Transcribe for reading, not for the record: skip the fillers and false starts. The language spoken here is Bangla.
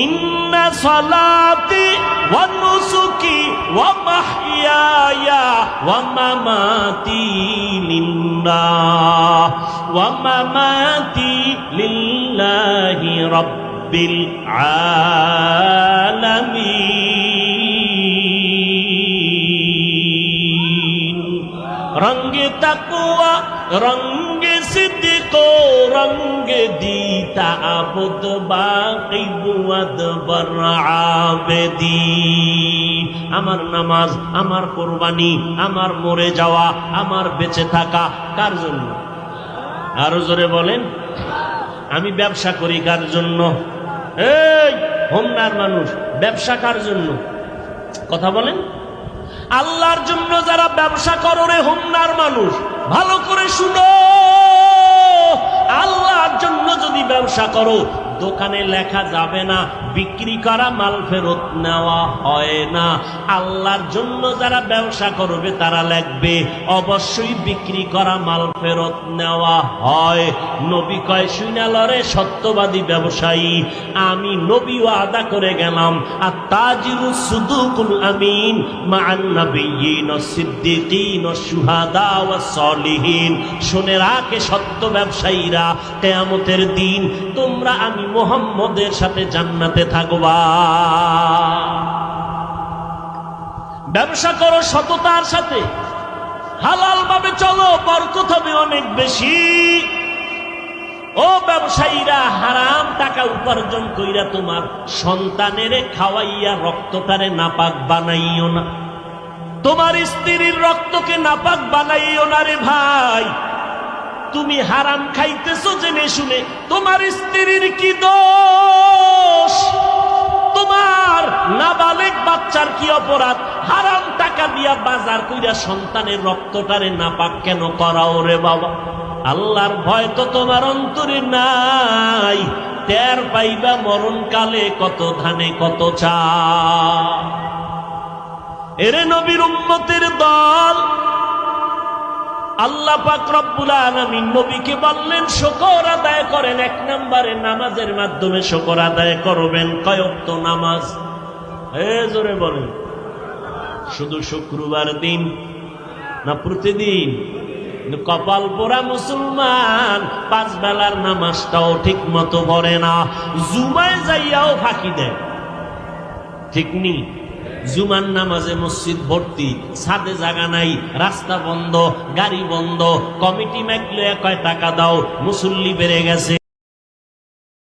ইন্না সালাতি ওয়া নুসুকি ওয়া মাহইয়ায়া ওয়া মামাতি লিল্লাহ ওয়া মামাতি লিল্লাহি রাব্বিল আলামিন। রঙ্গে তাকওয়া রঙ্গে সিদ্দিক রঙ্গে দিতা আবদ বাকি বুয়াদ বরআবেদি। আমার নামাজ, আমার কুরবানি, আমার মরে যাওয়া, আমার বেঁচে থাকা কার জন্য? আরো জোরে বলেন। আমি ব্যবসা করি কার জন্য? এই হোমনার মানুষ, ব্যবসা কার জন্য? কথা বলেন। আল্লাহর জন্য যারা ব্যবসা করো রে হোমনার মানুষ, ভালো করে শুনো। আল্লাহর জন্য যদি ব্যবসা করো, দোকানে লেখা যাবে না বিক্রি করা মাল ফেরত নেওয়া হয় না। আল্লাহর জন্য যারা ব্যবসা করবে তারা লিখবে অবশ্যই বিক্রি করা মাল ফেরত নেওয়া হয়। নবী কয় শুনালরে সত্যবাদী ব্যবসায়ী আমি নবী ওয়াদা করে গেলাম, আর তাজিরু সুদুকুল আমিন মান নাবিয়্যিন সিদ্দিকিন শুহাদা ওয়াস সালিহিন। শুনে রাখে সত্য ব্যবসায়ীরা, কিয়ামতের দিন তোমরা আমি মুহাম্মদের সাথে জান্নাতে থাকবা। ব্যবসা করো সততার সাথে, হালাল ভাবে চলো, বরকত হবে অনেক বেশি। ও ব্যবসায়ীরা, হারাম টাকা উপার্জন কইরা তোমার সন্তানের খাওয়াইয়া রক্তটারে নাপাক বানাইও না, তোমার স্ত্রীর রক্তকে নাপাক বানাইও না রে ভাই। তুমি হারাম খাইতেছো জেনে শুনে, তোমার স্ত্রীর কি দোষ? তোমার নাবালেগ বাচ্চার কি অপরাধ? হারাম টাকা দিয়া বাজার কইরা সন্তানের রক্তটারে নাপাক কেন করাও রে বাবা? আল্লাহর ভয় তো তোমার অন্তরে নাই। টের পাইবা মরণকালে কত ধানে কত চাল। এরে নবীর উম্মতের দল, আল্লাহ পাক রব্বুল আলামিন নবীকে বললেন শুকর আদায় করেন। এক নম্বরে নামাজের মাধ্যমে শুকর আদায় করবেন। কয় ওয়াক্ত নামাজ? জোরে বলেন। শুধু শুক্রবার দিন না প্রতিদিন? কপাল পোড়া মুসলমান, পাঁচ বেলার নামাজটাও ঠিক মতো পড়ে না, জুমায় যাইয়াও ফাঁকি দেয়। ঠিক নি? জুমার নামাজে মসজিদ ভর্তি, ছাদে জায়গা নাই, রাস্তা বন্ধ, গাড়ি বন্ধ, কমিটি মাইক লইয়া কয় টাকা দাও, মুসল্লি বেড়ে গেছে।